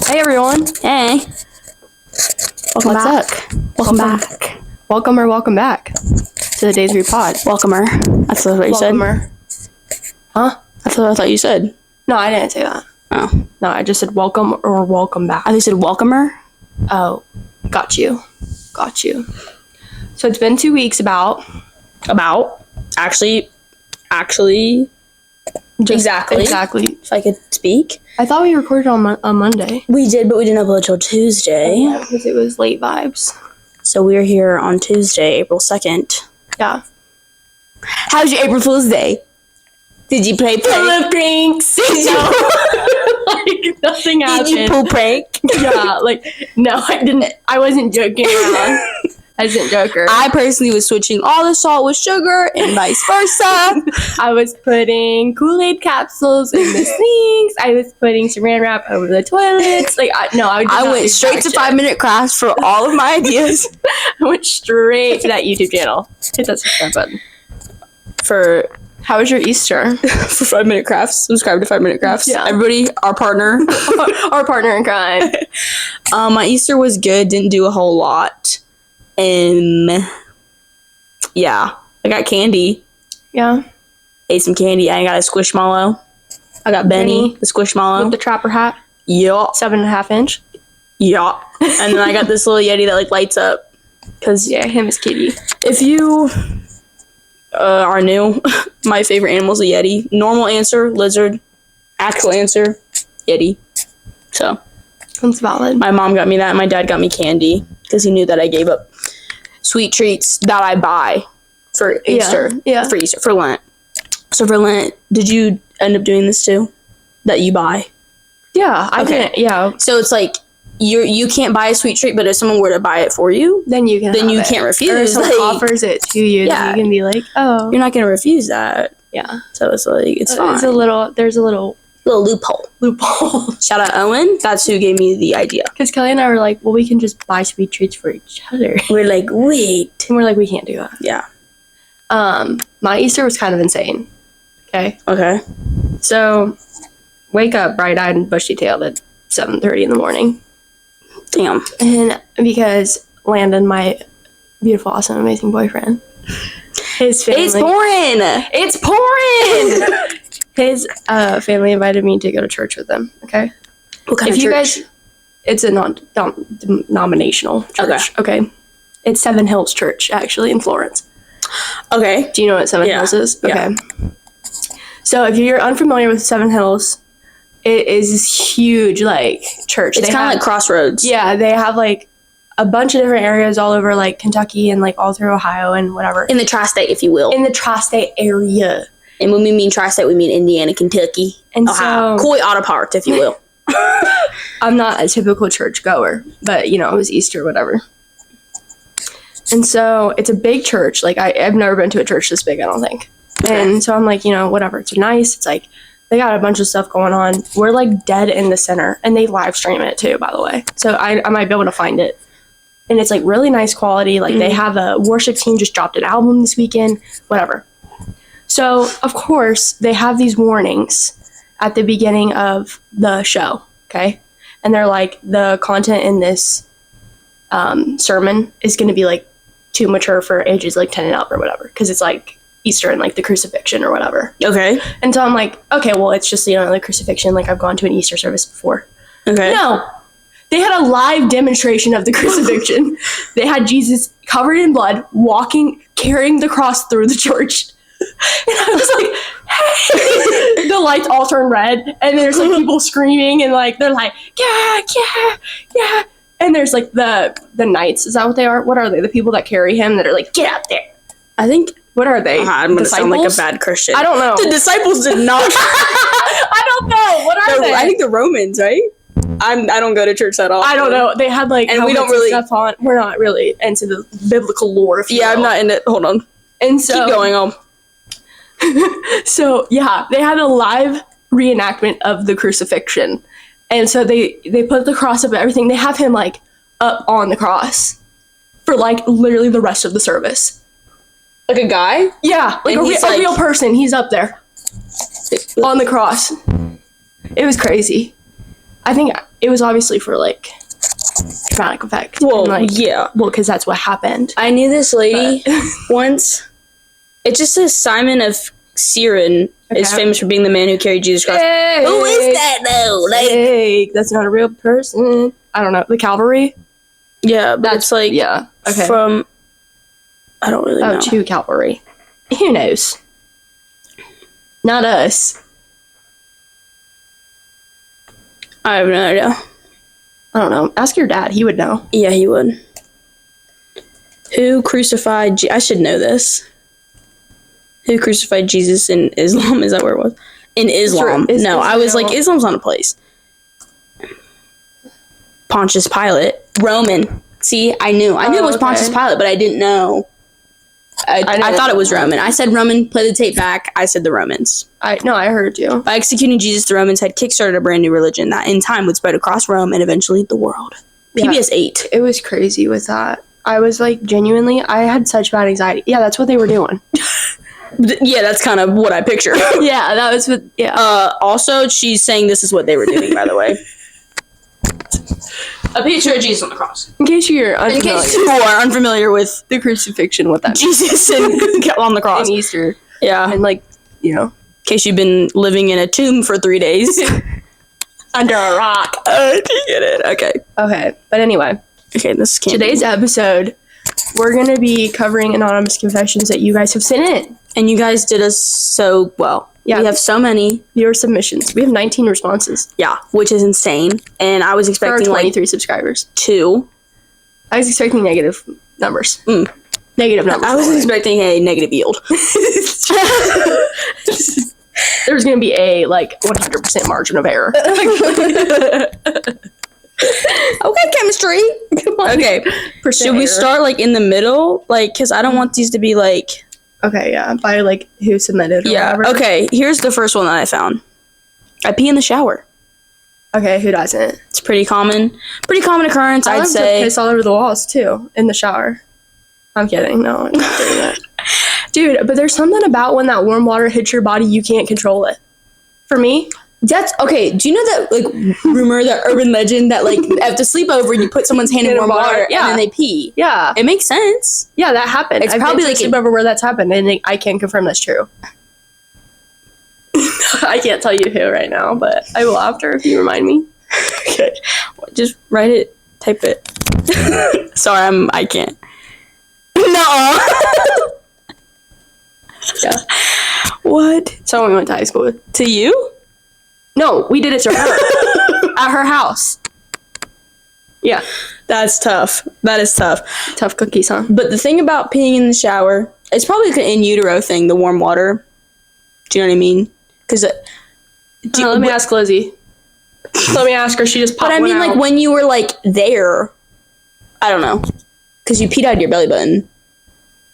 Hey everyone. Hey. Welcome What's back. up? Welcome back. Welcome back to the Days We Pod. Welcomer. That's what you Welcomer. Huh? That's what I thought you said. No, I didn't say that. Oh. No, I just said welcome or welcome back. I think you said welcomer. Oh, got you. So it's been 2 weeks about. Actually. Exactly. If I could speak. I thought we recorded on Monday. We did, but we didn't upload till Tuesday. Yeah, because it was late vibes. So we're here on Tuesday, April 2nd. Yeah. How's your April Fool's Day? Did you play drinks? Did you? Like, nothing happened. Did you pull prank? Yeah, no, I didn't. I wasn't joking around. I wasn't joker. I personally was switching all the salt with sugar and vice versa. I was putting Kool-Aid capsules in the sinks. I was putting saran wrap over the toilets. I went straight to 5-minute crafts for all of my ideas. I went straight to that YouTube channel. Hit that subscribe button. How was your Easter? For 5-minute crafts. Subscribe to 5-minute crafts. Yeah. Everybody, our partner. Our partner in crime. My Easter was good. Didn't do a whole lot. Yeah. I got candy. Yeah. Ate some candy. I got a Squishmallow. I got Benny, the Squishmallow. With the trapper hat. Yup. 7.5 inch. Yup. And then I got this little Yeti that lights up. Cause yeah, him is kitty. If you are new, my favorite animal is a Yeti. Normal answer, lizard. Actual answer, Yeti. So. That's valid. My mom got me that, and my dad got me candy because he knew that I gave up sweet treats that I buy for Easter. Yeah. For Lent. So for Lent, did you end up doing this too? That you buy? Yeah, I didn't. Yeah. So it's like you can't buy a sweet treat, but if someone were to buy it for you, then you can't refuse. Or if someone offers it to you, yeah, then you can be like, oh, you're not gonna refuse that. Yeah. So it's like it's fine. There's a little loophole. Shout out Owen. That's who gave me the idea. Because Kelly and I were like, well, we can just buy sweet treats for each other. We're like, wait. And we're like, we can't do that. Yeah. My Easter was kind of insane. Okay. So, wake up bright-eyed and bushy-tailed at 7:30 in the morning. Damn. And because Landon, my beautiful, awesome, amazing boyfriend, his family... It's pouring! His family invited me to go to church with them, okay? What kind of church? It's a non-denominational church, okay? It's Seven Hills Church, actually, in Florence. Okay. Do you know what Seven Hills is? Okay. Yeah. So if you're unfamiliar with Seven Hills, it is this huge, church. It's kind of like Crossroads. Yeah, they have, a bunch of different areas all over, Kentucky and, all through Ohio and whatever. In the tri-state, if you will. In the tri-state area. And when we mean tri-state, we mean Indiana, Kentucky, and Ohio. Coy Auto Parts, if you will. I'm not a typical church goer, but, it was Easter, whatever. And so it's a big church. I've never been to a church this big, I don't think. Okay. And so I'm like, whatever. It's nice. It's they got a bunch of stuff going on. We're dead in the center, and they live stream it too, by the way. So I might be able to find it. And it's really nice quality. They have a worship team just dropped an album this weekend, whatever. So of course they have these warnings at the beginning of the show. Okay. And they're the content in this sermon is going to be too mature for ages 10 and up or whatever. Cause it's Easter and the crucifixion or whatever. Okay. And so I'm okay, well, it's just, the crucifixion. I've gone to an Easter service before. Okay. No, they had a live demonstration of the crucifixion. They had Jesus covered in blood, carrying the cross through the church. And I was hey, the lights all turn red. And there's people screaming and they're yeah. And there's the knights. Is that what they are? What are they? The people that carry him that are get out there. I think. What are they? I'm going to sound like a bad Christian. I don't know. The disciples did not. I don't know. What are they? I think the Romans, right? I don't go to church at all. I don't know. They had and we don't really stuff on. We're not really into the biblical lore. Yeah, I'm not in it. Hold on. And so keep going on. So yeah, they had a live reenactment of the crucifixion, and so they put the cross up and everything. They have him up on the cross for literally the rest of the service. Like a guy? Yeah, a real person. He's up there on the cross. It was crazy. I think it was obviously for like dramatic effect. Well, and, like, yeah. well, because that's what happened. I knew this lady once. It just says Simon of Cyrene is famous for being the man who carried Jesus Christ. Hey, who is that though? Like, hey, that's not a real person. I don't know. The Calvary. yeah, but it's like from. I don't really know. To Calvary. Who knows? Not us. I have no idea. I don't know. Ask your dad. He would know. Yeah, he would. Who crucified I should know this. Who crucified Jesus in Islam? Is that where it was? In Islam. No, I was like, Islam's not a place. Pontius Pilate. Roman. See, I knew. I knew it was Pontius Pilate, but I didn't know. I thought it was Roman. I said Roman, play the tape back. I said the Romans. I heard you. By executing Jesus, the Romans had kickstarted a brand new religion that in time would spread across Rome and eventually the world. PBS 8. It was crazy with that. I was like, genuinely, I had such bad anxiety. Yeah, that's what they were doing. Yeah, that's kind of what I picture. Yeah, that was what, yeah. Also, she's saying this is what they were doing, by the way. A picture of Jesus on the cross. In case you are unfamiliar with the crucifixion, what that Jesus on the cross. And Easter. Yeah. And like, in case you've been living in a tomb for 3 days. Under a rock. You get it. Okay. Okay. But anyway. Okay, today's episode, we're going to be covering anonymous confessions that you guys have sent in. And you guys did us so well. Yeah. We have so many viewer submissions. We have 19 responses. Yeah, which is insane. And I was expecting 23 subscribers. 2. I was expecting negative numbers. Negative numbers. I was expecting a negative yield. There's going to be a 100% margin of error. Okay, chemistry. Okay. Should we start in the middle? Because I don't want these to be Okay, yeah. By who submitted or whatever. Okay, here's the first one that I found. I pee in the shower. Okay, who doesn't? It's pretty common. Pretty common occurrence, I'd say. I piss all over the walls too in the shower. I'm kidding. No, I'm not doing that. Dude, but there's something about when that warm water hits your body, you can't control it. For me, that's okay. Do you know that rumor, that urban legend that after sleepover you put someone's hand in warm water and then they pee? Yeah, it makes sense. Yeah, that happened. It's probably a sleepover where that's happened, and I can't confirm that's true. I can't tell you who right now, but I will after if you remind me. Okay, just write it, type it. Sorry, I can't. No. Yeah. What? Someone we went to high school with. To you? No, we did it to her. At her house. Yeah. That's tough. That is tough. Tough cookies, huh? But the thing about peeing in the shower, it's probably an in utero thing, the warm water. Do you know what I mean? Because let me ask Lizzie. Let me ask her. She just popped. But I mean, out. When you were there, I don't know, because you peed out of your belly button.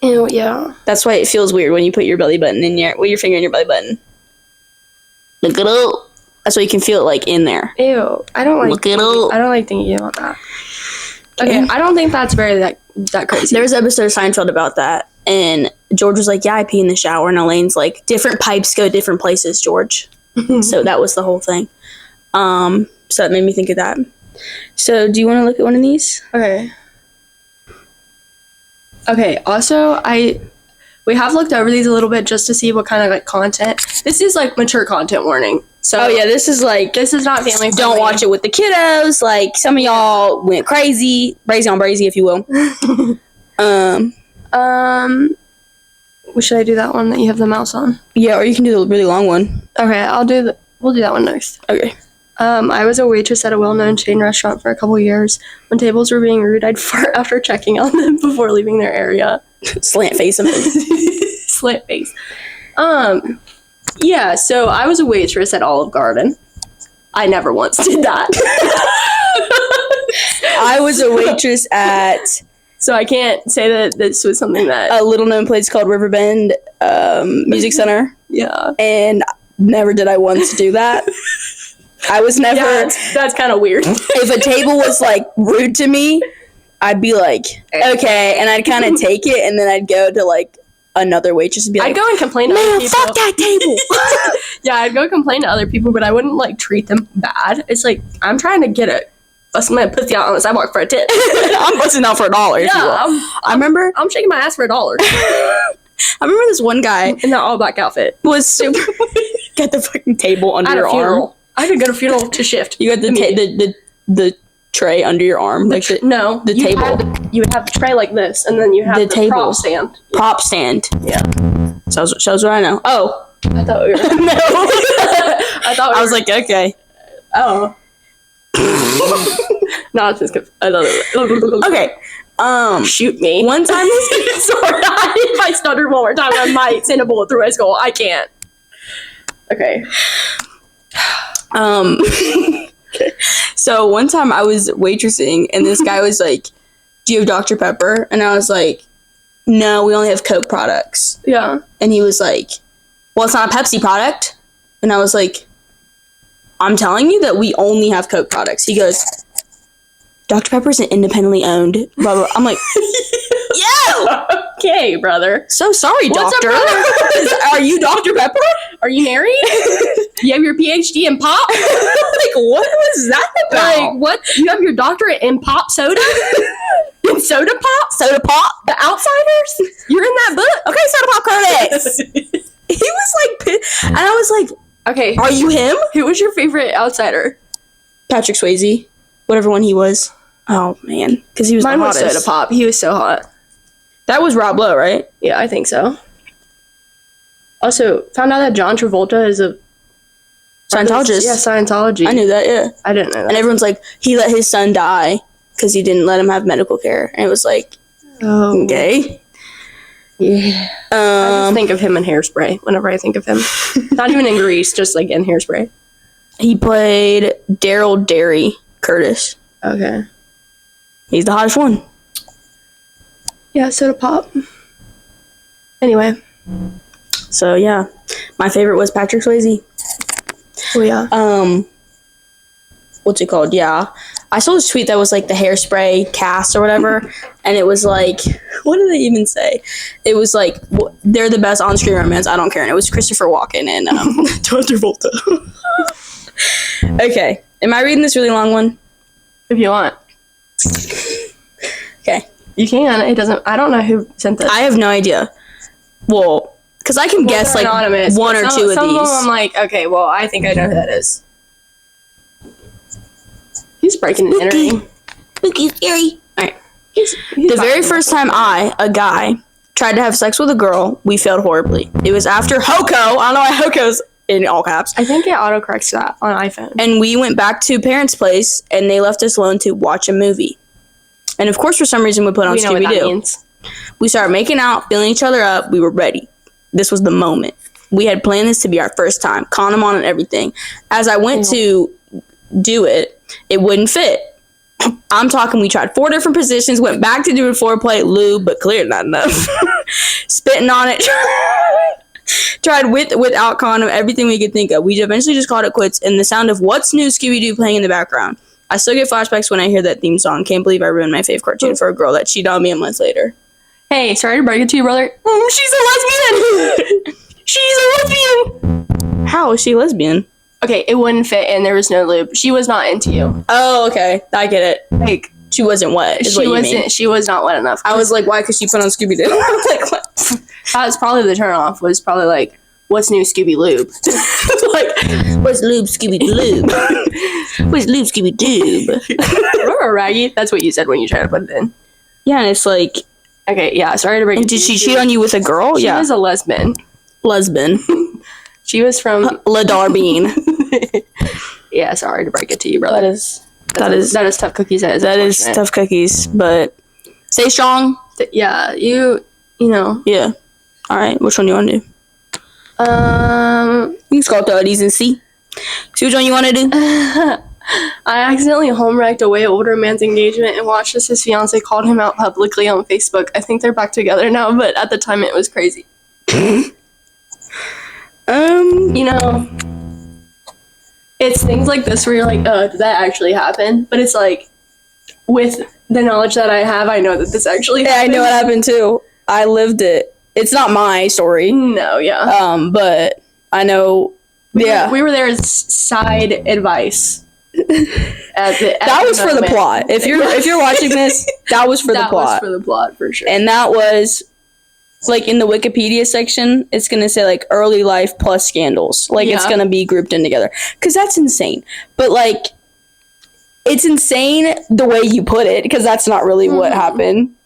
Ew, yeah. That's why it feels weird when you put your belly button in your finger in your belly button. Look it up. That's why you can feel it in there. Ew, I don't like. Look it up. I don't like thinking about that. Okay, I don't think that's very that crazy. There was an episode of Seinfeld about that, and George was like, "Yeah, I pee in the shower," and Elaine's like, "Different pipes go different places, George." So that was the whole thing. So that made me think of that. So, do you want to look at one of these? Okay. Okay, also, we have looked over these a little bit just to see what kind of content. This is mature content warning. So this is this is not family friendly. Don't watch it with the kiddos. Some of y'all went crazy on brazy, if you will. Should I do that one that you have the mouse on? Yeah, or you can do the really long one. Okay, we'll do that one next. Okay. I was a waitress at a well-known chain restaurant for a couple years. When tables were being rude, I'd fart after checking on them before leaving their area. Slant face them. Slant face. Yeah, so I was a waitress at Olive Garden. I never once did that. I was a waitress at... So I can't say that this was something that... A little-known place called Riverbend Music Center. Yeah. And never did I once do that. I was never... Yeah, that's kind of weird. If a table was, rude to me, I'd be like, okay, and I'd kind of take it, and then I'd go to, another waitress and be like, I'd go and complain to other man, people. fuck that table. Yeah, I'd go complain to other people, but I wouldn't like treat them bad. It's like I'm trying to get it. Busting my pussy out on the sidewalk for a tip. I'm busting out for $1. If you will. I remember. I'm shaking my ass for $1 I remember this one guy in that all black outfit. was super. Get the fucking table under At your a funeral. arm. I could go to a funeral to shift. You got the tray under your arm, the table. You would have the tray like this, and then you have the table prop stand. Prop stand. Yeah. Shows what I know. Oh, I thought we were. no. I was like, okay. Oh. Not just Okay. Shoot me. One time, sorry, if I stutter one more time, I might send a bullet through my skull. I can't. Okay. So one time I was waitressing, and this guy was like, "Do you have Dr. Pepper?" And I was like, "No, we only have Coke products." Yeah. And he was like, "Well, it's not a Pepsi product." And I was like, "I'm telling you that we only have Coke products." He goes, "Dr. Pepper isn't independently owned." Blah, blah. I'm like, "Yo, okay, brother. So sorry, What's doctor. Are you Dr. Pepper? Are you married? You have your PhD in pop? Like, what was that about? Like, what? You have your doctorate in pop soda? In soda pop? Soda pop? The Outsiders? You're in that book? Okay, soda pop critics." He was like, and I was like, okay. "Are you him?" Who was your favorite outsider? Patrick Swayze, whatever one he was. Oh man, because he was Mine the was hottest. Soda Pop. He was so hot. That was Rob Lowe, right? Yeah, I think so. Also, found out that John Travolta is a Scientologist. Yeah, Scientology. I knew that. Yeah, I didn't know that. and everyone's like, he let his son die because he didn't let him have medical care, and it was like, oh, okay. Yeah. I just think of him in Hairspray whenever I think of him. Not even in Grease, just like in Hairspray. He played Daryl Derry Curtis. Okay. He's the hottest one. Yeah, Soda Pop. Anyway. So yeah, my favorite was Patrick Swayze. Oh yeah. What's it called? Yeah, I saw this tweet that was like the Hairspray cast or whatever, and it was like, what did they even say? It was like, they're the best on-screen romance. I don't care. And it was Christopher Walken and John Travolta. Okay, am I reading this really long one? If you want. Okay. You can. It doesn't. I don't know who sent this. I have no idea. Well, because I can guess like anonymous, one or two of some these. Of them I'm like, okay, well, I think I know who that is. He's breaking and entering. Spooky, scary. Alright. He's The very first time a guy, tried to have sex with a girl, we failed horribly. It was after Hoko. I don't know why Hoko's in all caps. I think it autocorrects that on iPhone. And we went back to parents' place, and they left us alone to watch a movie. And of course, for some reason, we put on We know what that Scooby-Doo. means. We started making out, feeling each other up. We were ready. This was the moment. We had planned this to be our first time. Condom on and everything. As I went to do it, it wouldn't fit. I'm talking, we tried 4 different positions, went back to doing foreplay, lube, but clearly not enough. Spitting on it. Tried without condom, everything we could think of. We eventually just called it quits, and the sound of What's New Scooby-Doo playing in the background. I still get flashbacks when I hear that theme song. Can't believe I ruined my fave cartoon for a girl that cheated on me a month later. Hey, sorry to break it to you, brother. She's a lesbian! She's a lesbian! How is she lesbian? Okay, it wouldn't fit and there was no lube. She was not into you. Oh, okay. I get it. Like, she wasn't wet, is what you mean. She was not wet enough. I was like, why? Because she put on Scooby-Doo. Like, what? That was probably the turn off, was probably like, what's new Scooby Lube? Like, where's lube Scooby-Lube? Where's lube Scooby-Doo? Remember Raggy? That's what you said when you tried to put it in. Yeah, and it's like... Okay, yeah, sorry to break it And to did you. she cheat on you with a girl? She Yeah. was a lesbian. Lesbian. She was from... La Darbine. Yeah, sorry to break it to you, brother. That is That is tough cookies. That is tough cookies, but stay strong. Yeah, you know. Yeah. All right. Which one do you want to do? You can scroll through these and see. See which one you want to do. I accidentally home-wrecked a way older man's engagement and watched as his fiance called him out publicly on Facebook. I think they're back together now, but at the time it was crazy. You know, it's things like this where you're like, oh, did that actually happen? But it's like, with the knowledge that I have, I know that this actually happened. Yeah, I know what happened too. I lived it. It's not my story. No, yeah. But I know. We were there as side advice. That was for the plot. If you're watching this, that was for the plot. That was for the plot, for sure. And that was, like, in the Wikipedia section, it's going to say, like, early life plus scandals. Like, it's going to be grouped in together. Because that's insane. But, like, it's insane the way you put it, because that's not really what happened.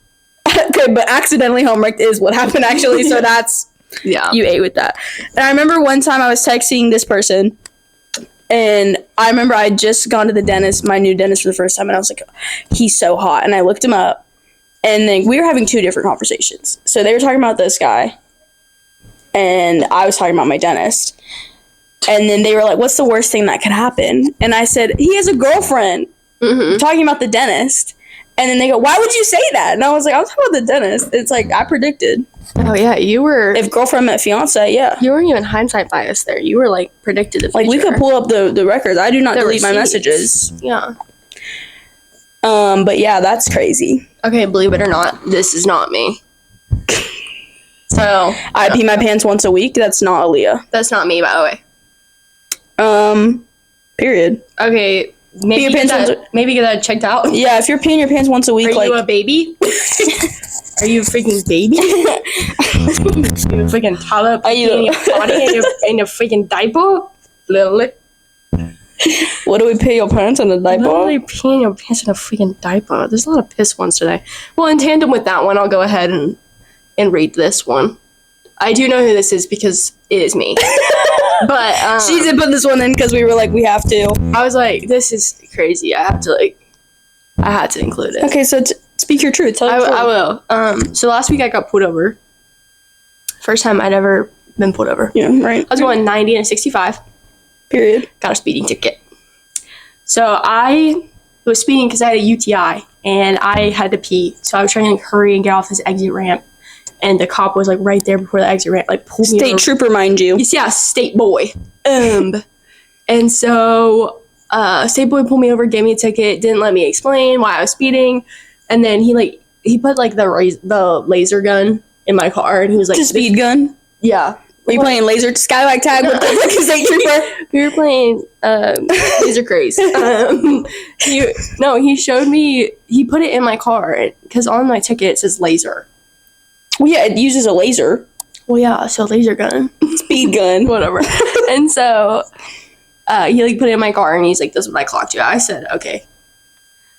Okay, but accidentally homewrecked is what happened, actually. So that's, you ate with that. And I remember one time I was texting this person, and I remember I had just gone to the dentist, my new dentist, for the first time, and I was like, he's so hot. And I looked him up, and then we were having two different conversations. So they were talking about this guy, and I was talking about my dentist. And then they were like, what's the worst thing that could happen? And I said, he has a girlfriend. Talking about the dentist. And then they go, why would you say that? And I was like, I was talking about the dentist. It's like, I predicted. Oh, yeah, you were... If girlfriend met fiance, yeah. You weren't even hindsight bias there. You were, like, predicted the future. Like, we could pull up the records. I do not delete my messages. Yeah. But yeah, that's crazy. Okay, believe it or not, this is not me. So... I pee my pants once a week. That's not Aaliyah. That's not me, by the way. Period. Okay, maybe get that checked out. Yeah, if you're peeing your pants once a week, Are you a baby? Are you a freaking baby? you a freaking toddler peeing your body in your freaking diaper? Literally. What do we pee your parents in a diaper? Literally peeing your pants in a freaking diaper. There's a lot of piss ones today. Well, in tandem with that one, I'll go ahead and read this one. I do know who this is because it is me. But she did put this one in because we were like, we have to. I was like, this is crazy. I had to include it. Okay, so speak your truth. Tell I will. So last week I got pulled over. First time I'd ever been pulled over. Yeah, right. I was going 90 and 65. Period. Got a speeding ticket. So I was speeding because I had a UTI and I had to pee. So I was trying to hurry and get off this exit ramp. And the cop was, like, right there before the exit ramp, like, pulled me over. State trooper, mind you. Yeah, state boy. And so, state boy pulled me over, gave me a ticket, didn't let me explain why I was speeding. And then he put, like, the laser gun in my car, and he was like... The speed gun? Yeah. Were you playing laser skywag tag with the state trooper? We were playing laser craze. He showed me... He put it in my car, because on my ticket it says laser. Well, yeah, it uses a laser. Well, yeah, so laser gun. Speed gun. Whatever. And so, he, like, put it in my car, and he's like, this is what I clocked you. I said, okay.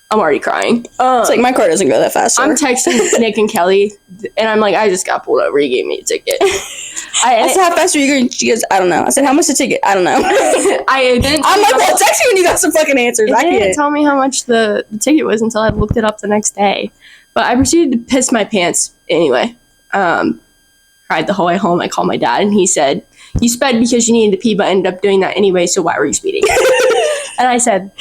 I'm already crying. It's like, my car doesn't go that fast. I'm texting Nick and Kelly, and I'm like, I just got pulled over. He gave me a ticket. I said, how fast are you going? She goes, I don't know. I said, how much the ticket? I don't know. I'm like, well, text me when you got some fucking answers. I didn't tell me how much the ticket was until I looked it up the next day. But I proceeded to piss my pants anyway. Cried the whole way home. I called my dad, and he said, you sped because you needed to pee, but ended up doing that anyway, so why were you speeding? And I said...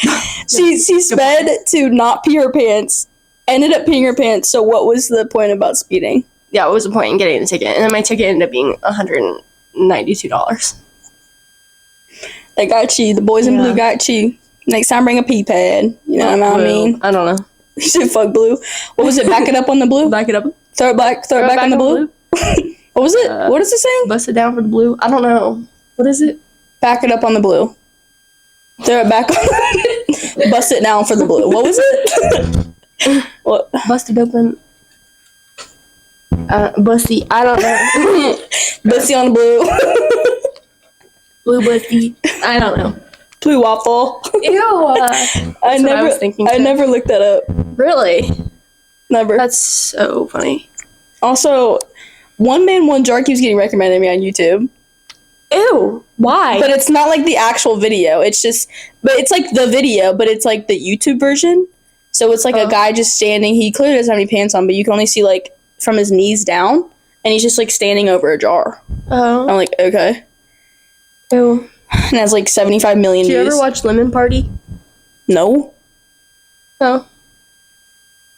she sped to not pee her pants, ended up peeing her pants, so what was the point about speeding? Yeah, what was the point in getting the ticket? And then my ticket ended up being $192. They got you. The boys in blue got you. Next time, bring a pee pad. You know what I mean? I don't know. You said fuck blue. What was it? Back it up on the blue? Back it up. Throw it back on the blue? What was it? What is it saying? Bust it down for the blue. I don't know. What is it? Back it up on the blue. Throw it back on. Bust it down for the blue. What was it? What? Bust it open. Busty. I don't know. Busty on the blue. Blue busty. I don't know. Blue waffle. Ew. I never looked that up. Really? Never. That's so funny. Also, One Man, One Jar keeps getting recommended to me on YouTube. Ew. Why? But it's not like the actual video. It's just, but it's like the video, but it's like the YouTube version. So it's like a guy just standing. He clearly doesn't have any pants on, but you can only see like from his knees down. And he's just like standing over a jar. Oh. I'm like, okay. Ew. And it has like 75 million views. Do you ever watch Lemon Party? No. Oh.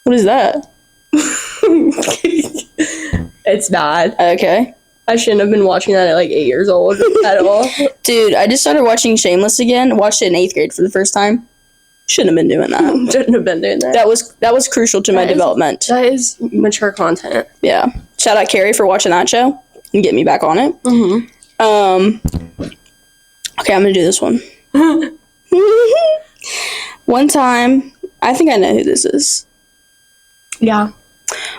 What is that? It's bad. Okay. I shouldn't have been watching that at like 8 years old at all. Dude, I just started watching Shameless again. Watched it in 8th grade for the first time. Shouldn't have been doing that. Shouldn't have been doing that. That was crucial to my development. That is mature content. Yeah. Shout out Carrie for watching that show and getting me back on it. Okay, I'm gonna do this one. One time, I think I know who this is. Yeah.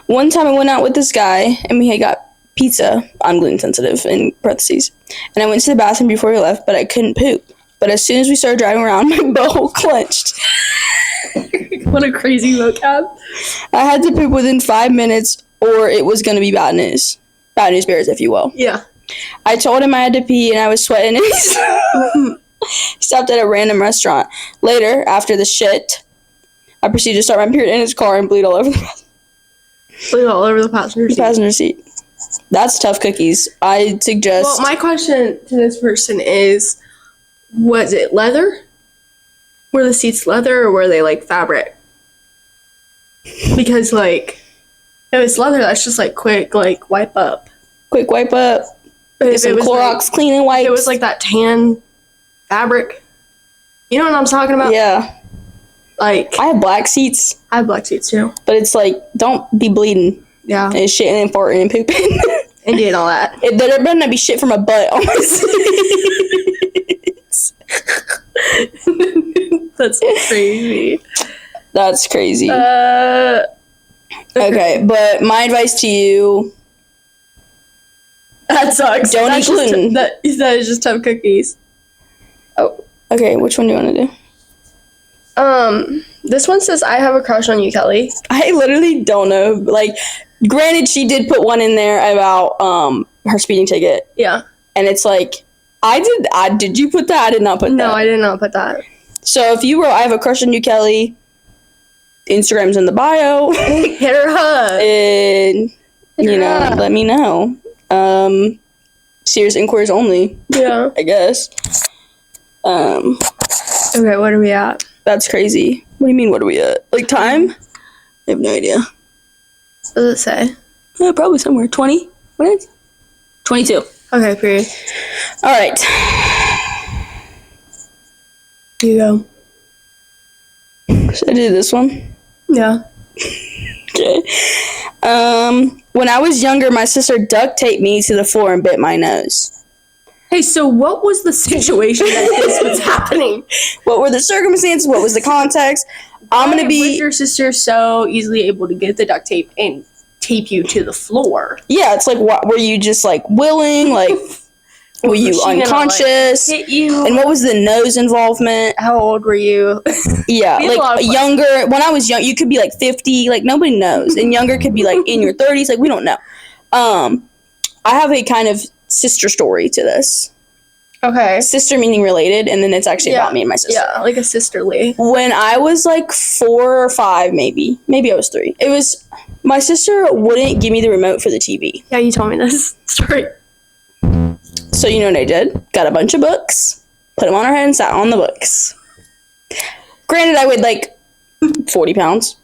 One time I went out with this guy and we had got pizza. I'm gluten sensitive in parentheses. And I went to the bathroom before we left, but I couldn't poop. But as soon as we started driving around, my butthole clenched. What a crazy vocab. I had to poop within 5 minutes or it was going to be bad news. Bad news bears, if you will. Yeah. I told him I had to pee and I was sweating and he stopped at a random restaurant. Later, after the shit, I proceeded to start my period in his car and bleed all over the passenger seat. That's tough cookies. I suggest... Well, my question to this person is, was it leather? Were the seats leather or were they, like, fabric? Because, like, if it's leather, that's just, like, quick, like, wipe up. Quick wipe up. Get some Clorox cleaning wipes. It was, like, that tan fabric. You know what I'm talking about? Yeah. Like... I have black seats. I have black seats, too. But it's, like, don't be bleeding. Yeah. And shitting and farting and pooping. And doing all that. There better not be shit from a butt on my seats. That's crazy. That's crazy. Okay, but my advice to you... That sucks. Don't eat gluten. That is just tough cookies. Oh. Okay, which one do you want to do? This one says, I have a crush on you, Kelly. I literally don't know. Like, granted, she did put one in there about her speeding ticket. Yeah. And it's like, did you put that? I did not put that. No, I did not put that. So if you wrote, I have a crush on you, Kelly, Instagram's in the bio. Hit her up. And, let me know. Serious inquiries only. Yeah. I guess. Okay, what are we at? That's crazy. What do you mean, what are we at? Like, time? I have no idea. What does it say? Probably somewhere. 20 minutes? 22. Okay, period. All right. You go. Should I do this one? Yeah. Okay. When I was younger, my sister duct taped me to the floor and bit my nose. Hey, so what was the situation that this was happening? What were the circumstances? What was the context? I'm going to be... Was your sister so easily able to get the duct tape and tape you to the floor? Yeah, it's like, what, were you just, like, willing? Like, were you unconscious? Gonna, like, hit you? And what was the nose involvement? How old were you? Yeah, like, younger... When I was young, you could be, like, 50. Like, nobody knows. And younger could be, like, in your 30s. Like, we don't know. I have a kind of sister story to this. Okay. Sister meaning related, and then it's actually about me and my sister. Yeah, like a sisterly. When I was like 4 or 5, maybe I was 3. It was, my sister wouldn't give me the remote for the TV. Yeah, you told me this story. So you know what I did? Got a bunch of books, put them on her head, and sat on the books. Granted, I weighed like 40 pounds,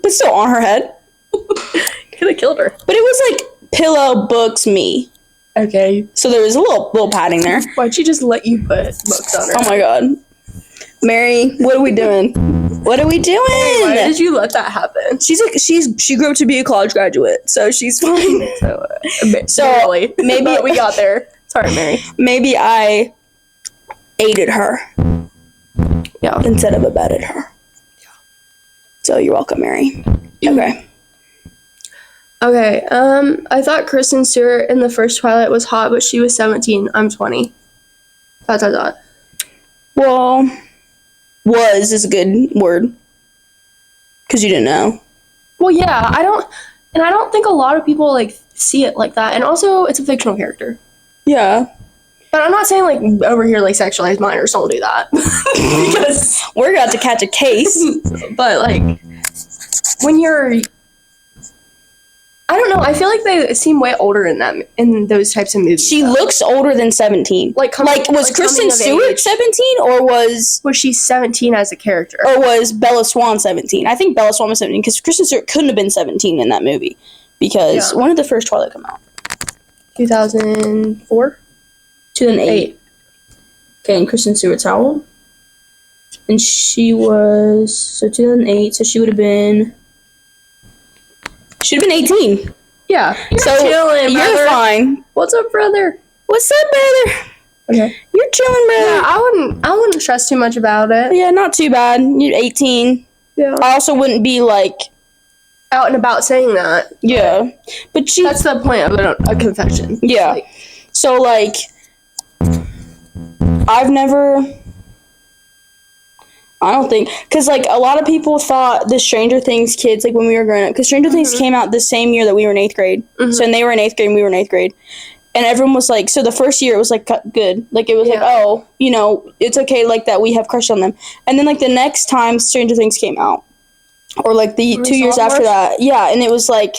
but still on her head. Could have killed her. But it was like pillow, books, me. Okay. So there was a little padding there. Why'd she just let you put books on her? Oh my god. Mary, what are we doing? What are we doing? Why did you let that happen? She grew up to be a college graduate, so she's fine. So maybe but we got there. Sorry, Mary. Maybe I aided her. Yeah. Instead of abetted her. Yeah. So you're welcome, Mary. Okay. Okay, I thought Kristen Stewart in the first Twilight was hot, but she was 17. I'm 20. Dot. Well, was is a good word. Because you didn't know. Well, yeah, I don't think a lot of people, like, see it like that. And also, it's a fictional character. Yeah. But I'm not saying, like, over here, like, sexualized minors don't do that. Because we're about to catch a case. But, like, when you're... I don't know. I feel like they seem way older in those types of movies. She looks older than 17. Was Kristen Stewart 17 or was she 17 as a character? Or was Bella Swan 17? I think Bella Swan was 17 because Kristen Stewart couldn't have been 17 in that movie because when did the first Twilight come out? 2004? 2008. Okay, and Kristen Stewart's how old? And she was, so 2008, so she would have been 18. Yeah. So chilling, you're brother. fine. What's up, brother? What's up, brother? Okay. You're chilling, brother. Yeah, I wouldn't stress too much about it. Yeah, not too bad. You're 18. Yeah. I also wouldn't be like Out and about saying that. yeah, but That's the point of a confession. Yeah. Like, so like I've never. I don't think, because like a lot of people thought the Stranger Things kids, like when we were growing up, because Stranger Things came out the same year that we were in 8th grade. So and they were in 8th grade and we were in 8th grade. And everyone was like, so the first year it was like good. Like it was like, oh, you know, it's okay like that we have crush on them. And then like the next time Stranger Things came out, or like the 2 years after that, yeah, and it was like,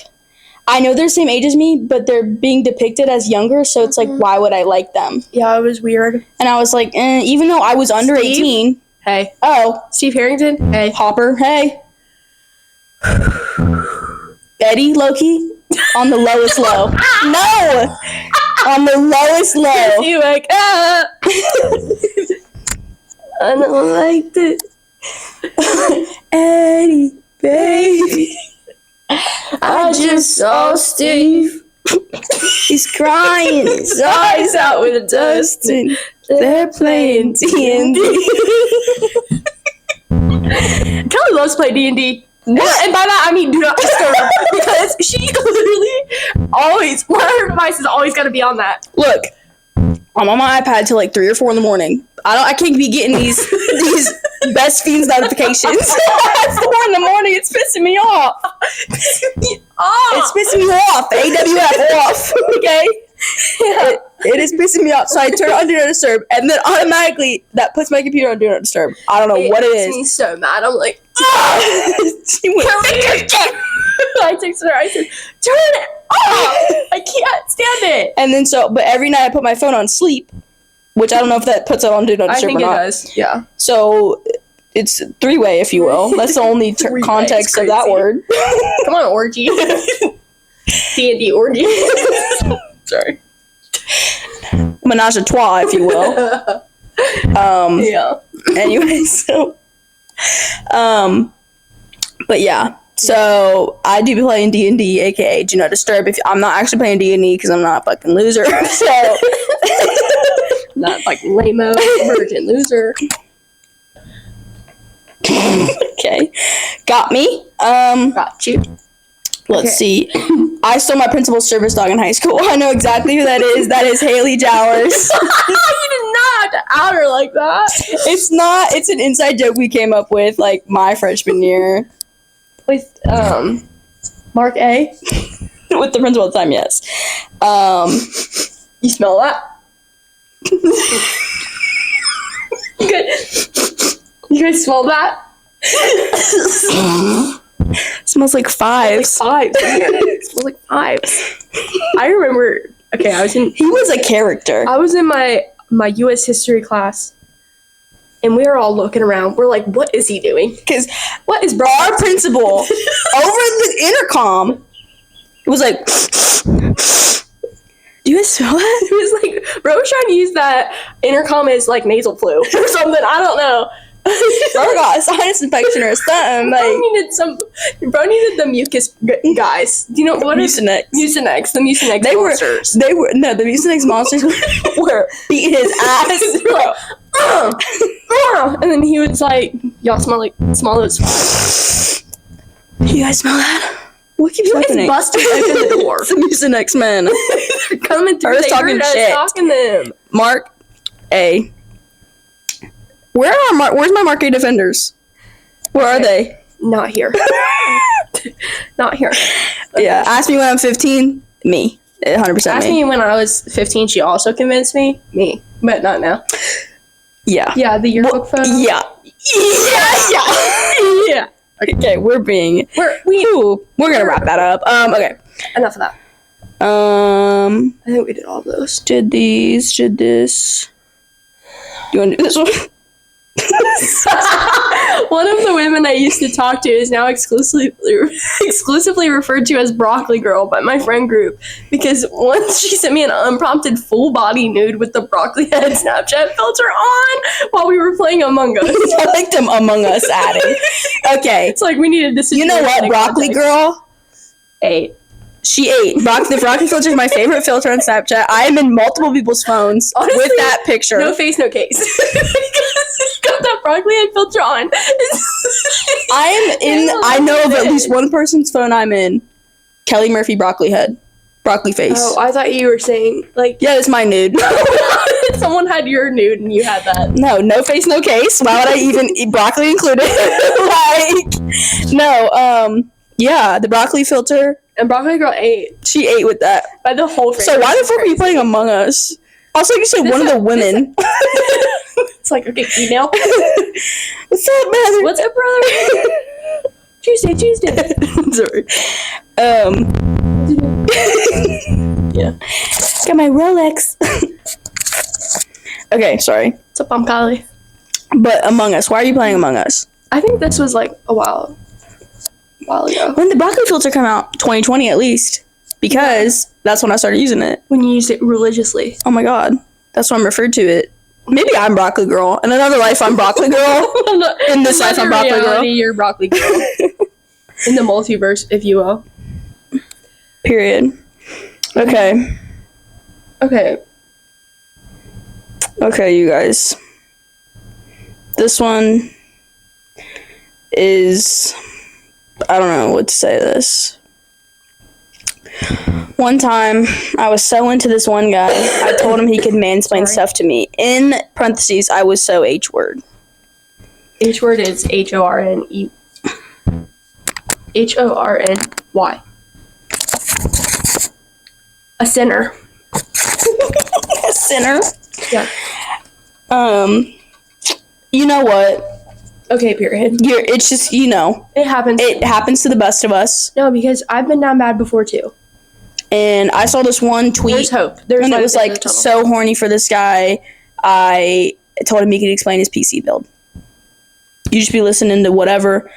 I know they're the same age as me, but they're being depicted as younger, so it's like, why would I like them? Yeah, it was weird. And I was like, even though I was under 18. Hey. Oh. Steve Harrington? Hey. Hopper? Hey. Betty, Loki? On the lowest low. No! On the lowest low. You like, I don't like it. Eddie, baby. I just saw Steve. He's crying his eyes out with Dustin. They're playing D&D. Kelly loves to play D&D. And by that I mean do not disturb, because she literally always, one of her devices always got to be on that. Look, I'm on my iPad till like 3 or 4 in the morning. I can't be getting these Best Fiends notifications. It's 4 in the morning. It's pissing me off. It's pissing me off. AWF off. Okay. Yeah. It is pissing me off. So I turn on Do Not Disturb, and then automatically that puts my computer on Do Not Disturb. I don't know what it is. Makes me so mad. I'm like, she went, I texted her. I said, turn it off. I can't stand it. And then but every night I put my phone on sleep, which I don't know if that puts it on Do Not Disturb or not. I think it does. Yeah. So it's 3-way, if you will. That's the only context of that word. Come on, orgy. D&D orgy. Sorry. Menage a trois, if you will. Yeah. Anyway, so but yeah, so I do be playing D&D, aka Do Not Disturb. If I'm not actually playing D&D because I'm not a fucking loser, so not like lame-o virgin loser. Okay, got me. Got you. Let's see. I stole my principal's service dog in high school. I know exactly who that is. That is Haley Jowers. You did not have to out her like that. It's not. It's an inside joke we came up with, like, my freshman year. With, Mark A? With the principal at the time, yes. You smell that? Good. You guys smell that? Smells like fives. It smells like fives. I remember, He was a character. I was in my U.S. history class, and we were all looking around. We're like, what is he doing? Because what is bro? Our principal, over the intercom, was like, do you guys smell that? It was like, bro was trying to use that intercom as, like, nasal flu or something. I don't know. Bro got a sinus infection or something. Bro needed the mucus guys. Do you know what Mucinex. Mucinex. The Mucinex monsters. The Mucinex monsters were beating his ass. They were like, and then he was like, y'all smell those. You guys smell that? What keeps happening? It's busted open the door. It's the Mucinex men. They're coming through. They talking shit. Talking them. Mark A. Where's my Mark A defenders? Where are they? Not here. Not here. Yeah. Ask me when I'm 15. Me. 100% Ask me when I was 15. She also convinced me. Me. But not now. Yeah. Yeah, the yearbook photo. Yeah. Yeah. Okay, we're gonna wrap that up. Okay. Enough of that. I think we did all of those. Did this. You wanna do this one? One of the women friend I used to talk to is now exclusively referred to as Broccoli Girl by my friend group because once she sent me an unprompted full body nude with the broccoli head Snapchat filter on while we were playing Among Us. I like them Among Us adding. Okay. It's like we needed this. You know what, Broccoli Girl? Ate. She ate. The broccoli filter is my favorite filter on Snapchat. I am in multiple people's phones Honestly, with that picture. No face, no case. Because got that broccoli head filter on. I know of at least one person's phone I'm in. Kelly Murphy broccoli head. Broccoli face. Oh, I thought you were saying, like... Yeah, it's my nude. Someone had your nude and you had that. No face, no case. Why would I even eat broccoli included? Yeah, the broccoli filter. And Broccoli Girl ate. She ate with that. By the whole frame. So why the fuck are you playing Among Us? Also, you said one of the women. It's like, okay, female. What's up, brother? What's up, brother? Tuesday. Sorry. Yeah. Got my Rolex. Okay, sorry. What's up, Kylie? But Among Us. Why are you playing Among Us? I think this was like a while ago. When did the broccoli filter come out? 2020 at least. Because that's when I started using it. When you used it religiously. Oh my god. That's why I'm referred to it. Maybe I'm Broccoli Girl. In another life, I'm Broccoli Girl. In this life, I'm Broccoli Girl. You're Broccoli Girl. In the multiverse, if you will. Period. Okay. Okay, you guys. This one is... I don't know what to say to this. One time, I was so into this one guy, I told him he could mansplain stuff to me. In parentheses, I was so H-word. H-word is H-O-R-N-E. H-O-R-N-Y. A sinner. A sinner? Yeah. You know what? Okay, period. It's just, you know. It happens. It happens to the best of us. No, because I've been down bad before, too. And I saw this one tweet. There's hope. And it was like, so horny for this guy. I told him he could explain his PC build. You just be listening to whatever.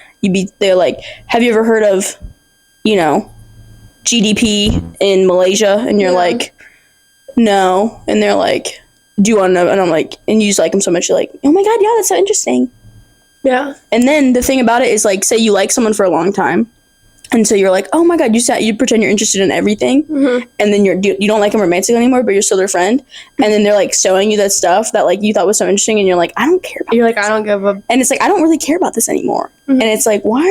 They're like, have you ever heard of, you know, GDP in Malaysia? And you're like, no. And they're like, do you want to know? And I'm like, and you just like him so much, you're like, oh my god, yeah, that's so interesting. Yeah. And then the thing about it is, like, say you like someone for a long time, and so you're like, oh my god, you pretend you're interested in everything, and then you don't like them romantically anymore, but you're still their friend, and then they're like showing you that stuff that like you thought was so interesting, and you're like, I don't care about You're this. like, I don't give a... And it's like, I don't really care about this anymore. And it's like, why?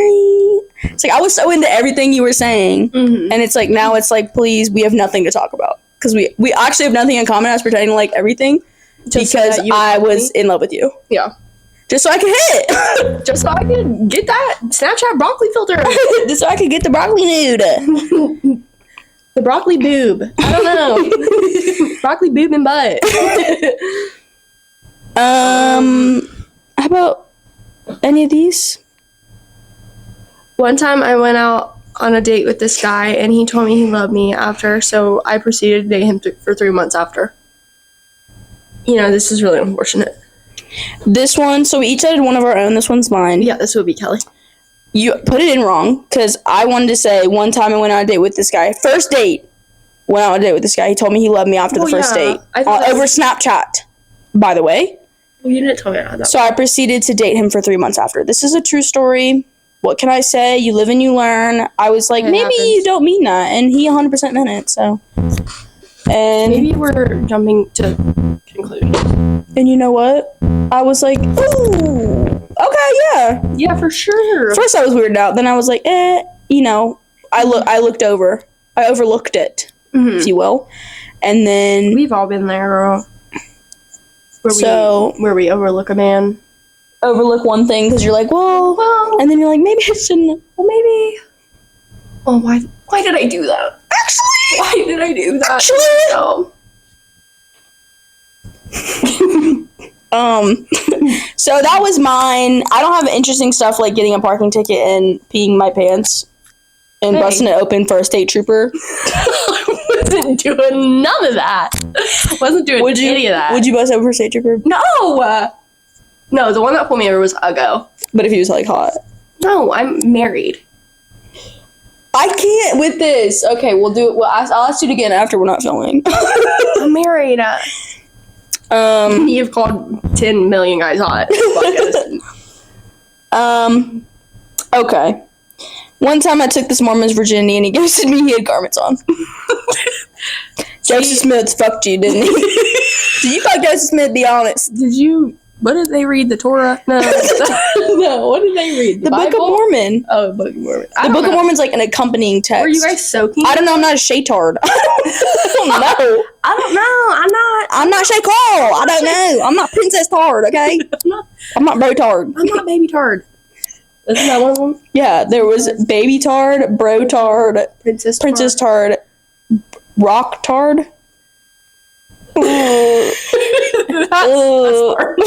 It's like, I was so into everything you were saying, and it's like, now it's like, please, we have nothing to talk about. Because we actually have nothing in common. I was pretending to like everything just because I was in love with you. Yeah. Just so I could hit. Just so I could get that Snapchat broccoli filter. Just so I could get the broccoli nude. The broccoli boob. I don't know. Broccoli boob and butt. How about any of these? One time I went out on a date with this guy and he told me he loved me after, so I proceeded to date him for 3 months after. You know, this is really unfortunate. This one, so we each added one of our own. This one's mine. Yeah, this would be Kelly. You put it in wrong, because I wanted to say one time I went on a date with this guy. First date. Went on a date with this guy. He told me he loved me after the first date. Over Snapchat, by the way. Well, you didn't tell me I had that. So I proceeded to date him for 3 months after. This is a true story. What can I say? You live and you learn. I was like, maybe you don't mean that. And he 100% meant it, so. And maybe we're jumping to conclusions. And you know what? I was like, ooh, okay, yeah. Yeah, for sure. First I was weirded out. Then I was like, you know, I overlooked it, if you will. And then... We've all been there, girl. Where we overlook a man. Overlook one thing because you're like, well, and then you're like, maybe I shouldn't. Well, maybe. Oh, why did I do that? Actually, why did I do that? So that was mine. I don't have interesting stuff like getting a parking ticket and peeing my pants and busting it open for a state trooper. I wasn't doing none of that. Wasn't doing any of that. Would you bust open for a state trooper? No. No, the one that pulled me over was Uggo. But if he was like hot. No, I'm married. I can't with this. Okay, we'll do it. Well, I'll ask you it again after we're not filming. I'm married. You've called 10 million guys hot. Okay. One time I took this Mormon's virginity and he ghosted me. He had garments on. Joseph Smith fucked you, didn't he? Did you fuck Joseph Smith? Be honest. What did they read? The Torah? No. No, what did they read? The Book of Mormon. Oh, the Book of Mormon. The Book of Mormon's like an accompanying text. Were you guys soaking? I don't know. I'm not a shaytard. I don't know. I don't know. I'm not Shay Carl. I don't know. I'm not Princess Tard, okay? I'm not Bro Tard. I'm not Baby Tard. Isn't that one of them? Yeah, there was Baby Tard, Bro Tard, Princess Tard, Rock Tard. That's hard.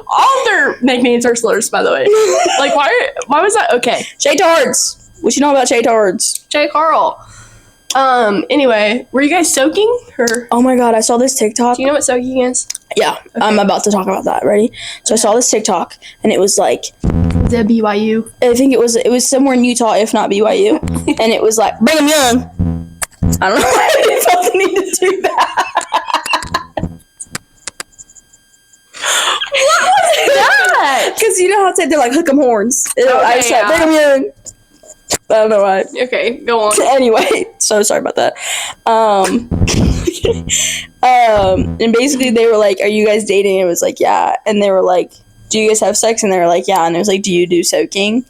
All their nicknames are slurs, by the way. Like, why was that? Okay. Shay Tards. What you know about Shay Tards? Jay Carl. Anyway, were you guys soaking? Or Oh my god, I saw this TikTok. do you know what soaking is? Yeah, okay. I'm about to talk about that. Ready? So I saw this TikTok, and it was like The BYU. I think it was somewhere in Utah, if not BYU, and it was like Brigham Young. I don't know why I felt the need to do that. What was that? Because you know how they're like hook 'em horns. I just yeah. Brigham Young. I don't know why. Okay, go on. Anyway, so sorry about that. And basically they were like, "Are you guys dating?" And it was like, "Yeah." And they were like, "Do you guys have sex?" And they were like, "Yeah." And it was like, "Do you do soaking?"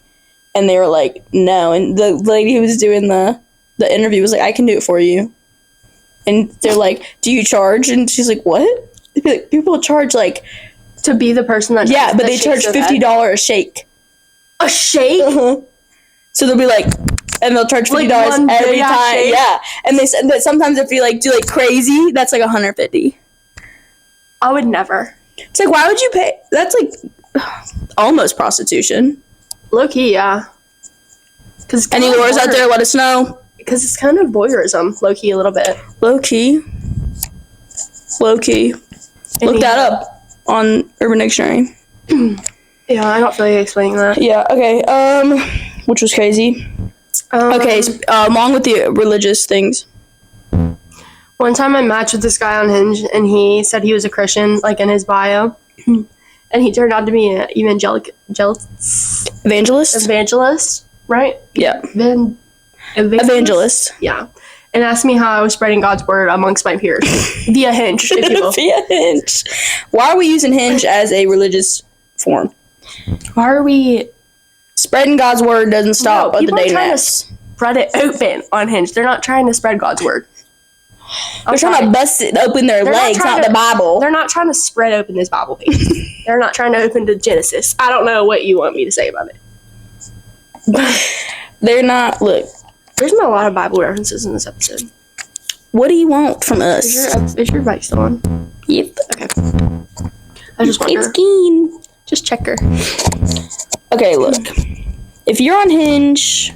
And they were like, "No." And the lady who was doing the interview was like, "I can do it for you." And they're like, "Do you charge?" And she's like, "What?" They'd be like, people charge like To be the person that yeah, but they charge $50 a shake. A shake? Uh-huh. So they'll be like, and they'll charge $50 Like one every big-ass time. shake? Yeah, and they said that sometimes if you like do like crazy, that's like $150. I would never. It's like, why would you pay? That's like almost prostitution. Low key, yeah. Any lures out there? Let us know. Because it's kind of voyeurism, low key, a little bit. Low key. Look that up on Urban Dictionary. Yeah, I don't feel like explaining that. Yeah. Okay. Which was crazy. Okay. Along with the religious things. One time I matched with this guy on Hinge, and he said he was a Christian, like in his bio. And he turned out to be an evangelist, right? Yeah. Evangelist. Yeah. And asked me how I was spreading God's word amongst my peers. Via Hinge, if you will. Via Hinge. Why are we using Hinge as a religious form? Why are we... Spreading God's word doesn't stop at the dating apps. Spread it open on Hinge. They're not trying to spread God's word. They're trying to bust it open their legs, not the Bible. They're not trying to spread open this Bible page. They're not trying to open to Genesis. I don't know what you want me to say about it. They're not... Look. There's been a lot of Bible references in this episode. What do you want from us? Is your bike still on? Yep. Okay. I just wonder. It's keen. Just check her. Okay, look. If you're on Hinge...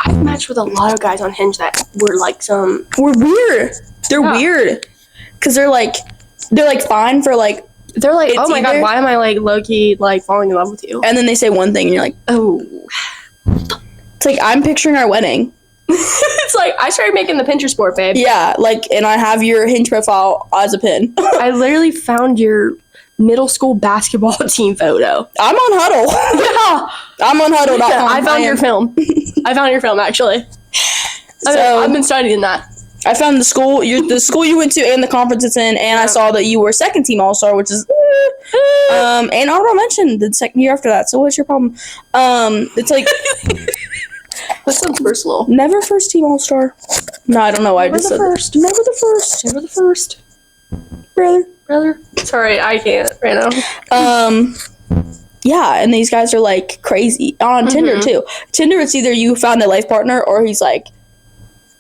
I've matched with a lot of guys on Hinge that were like some... We're weird. They're weird. Because they're like fine for like... They're like, oh my god, why am I like low-key like falling in love with you? And then they say one thing and you're like, oh. It's like, I'm picturing our wedding. It's like, I started making the Pinterest board, babe. Yeah, like, and I have your Hinge profile as a pin. I literally found your middle school basketball team photo. I'm on Huddle. Yeah. I'm on Huddle.com. Yeah, I found your film. I found your film, actually. I've been studying that. I found the school you went to and the conference it's in, and I saw that you were second team All-Star, which is and honorable mention the second year after that. So what's your problem? It's like that sounds personal. Never first team All-Star. No, I don't know why Never I just the said first. Never the first. Never the first. Brother. Sorry, I can't right now. Yeah, and these guys are like crazy on Tinder too. Tinder, it's either you found a life partner or he's like,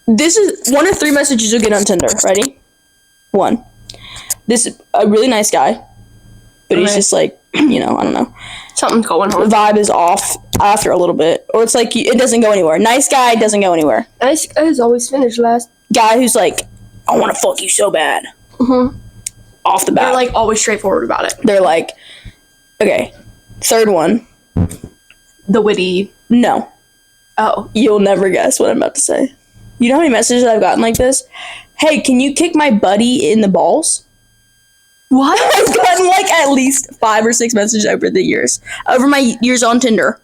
this is one of 3 messages you'll get on Tinder. Ready? 1. This is a really nice guy, but he's just like, I don't know. Something's going on. The vibe is off after a little bit, or it's like it doesn't go anywhere. Nice guy doesn't go anywhere. Nice guys always finish last. Guy who's like, I want to fuck you so bad. Off the bat. They're like always straightforward about it. They're like, okay. 3rd one. the witty. No. Oh. You'll never guess what I'm about to say. You know how many messages I've gotten like this? Hey, can you kick my buddy in the balls? What? I've gotten like at least 5 or 6 messages over the years. Over my years on Tinder.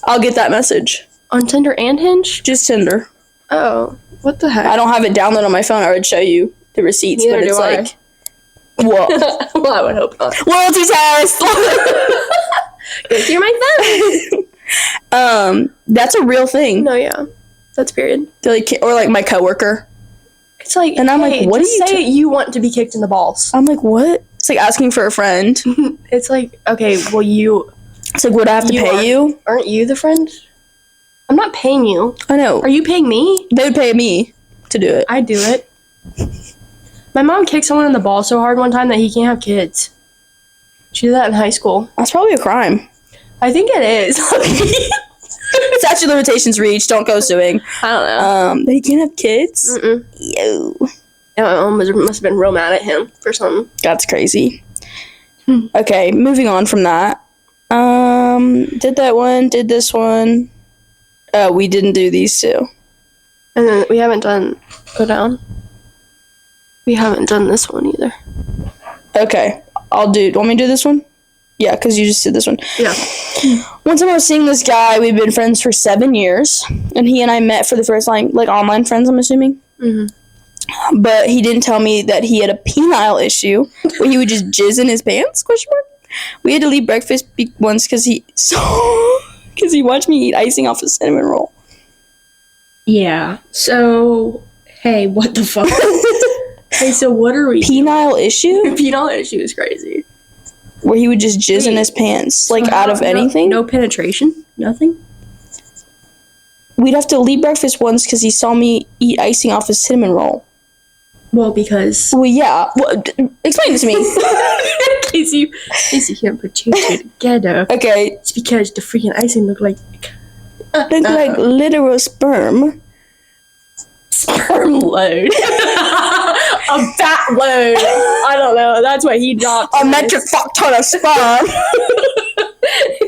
I'll get that message. On Tinder and Hinge? Just Tinder. Oh. What the heck? I don't have it downloaded on my phone. I would show you the receipts. Neither but it's do I. like, what? Well, I would hope not. Loyalty test! Go through my phone. That's a real thing. No, yeah. That's period. Or like my coworker. It's like, and I'm hey, like, what do just you say you want to be kicked in the balls? I'm like, what? It's like asking for a friend. It's like, okay, well, It's like, would I have to pay you? Aren't you the friend? I'm not paying you. I know. Are you paying me? They would pay me to do it. I do it. My mom kicked someone in the ball so hard one time that he can't have kids. She did that in high school. That's probably a crime. I think it is. Statute of limitations reached. Don't go suing. I don't know. They can't have kids? Mm-mm. Yo. Yeah, my mom must have been real mad at him for something. That's crazy. Okay, moving on from that. Did that one, did this one. We didn't do these two. And then we haven't done Go Down. We haven't done this one either. Okay, do you want me to do this one? Yeah, because you just did this one. Yeah. One time I was seeing this guy, we've been friends for 7 years, and he and I met for the first time, like online friends, I'm assuming. Mm-hmm. But he didn't tell me that he had a penile issue where he would just jizz in his pants, ? We had to leave breakfast once because he watched me eat icing off a cinnamon roll. Yeah. So, hey, what the fuck? Hey, so what are we Penile issue? Penile issue is crazy. Where he would just jizz in his pants, like out of anything? No penetration? Nothing? We'd have to leave breakfast once because he saw me eat icing off a cinnamon roll. Well, because... Well, yeah. Well, explain this to me. In case you can't put two together. Okay. It's because the freaking icing looked like... like literal sperm. Sperm load. A fat load. I don't know. That's what he dropped. A metric fuck ton of sperm.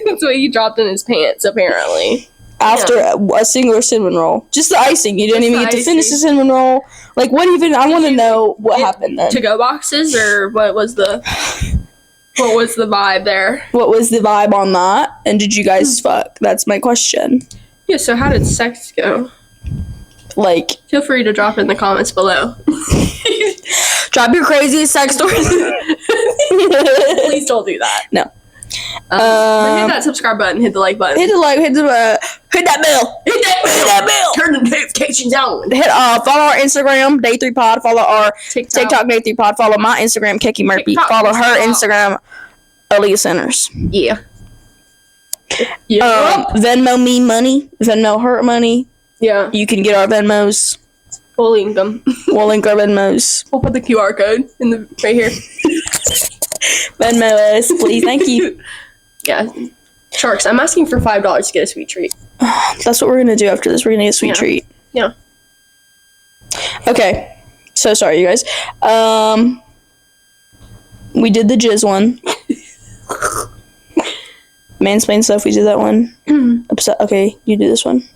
That's what he dropped in his pants, apparently. After a single cinnamon roll. Just the icing. You didn't even get to finish the cinnamon roll. Like, what even... I want to know what happened then. To-go boxes, or what was the vibe there? What was the vibe on that? And did you guys fuck? That's my question. Yeah, so how did sex go? Like... Feel free to drop it in the comments below. Drop your craziest sex stories. Please don't do that. No. But hit that subscribe button, hit the like button. Hit that bell. Turn the notifications on. Follow our Instagram, Day3Pod. Follow our TikTok, Day3Pod. Follow my Instagram, Keki Murphy. Follow her Instagram, Aaliyah Centers. Yeah. Venmo me money. Venmo her money. Yeah. You can get our Venmos. We'll link them. We'll link our Venmos. We'll put the QR code right here. Venmo us, please. Thank you. Yeah. Sharks, I'm asking for $5 to get a sweet treat. That's what we're going to do after this. We're going to get a sweet treat. Yeah. Okay. So sorry, you guys. We did the jizz one. Mansplain stuff, we did that one. Okay, you do this one.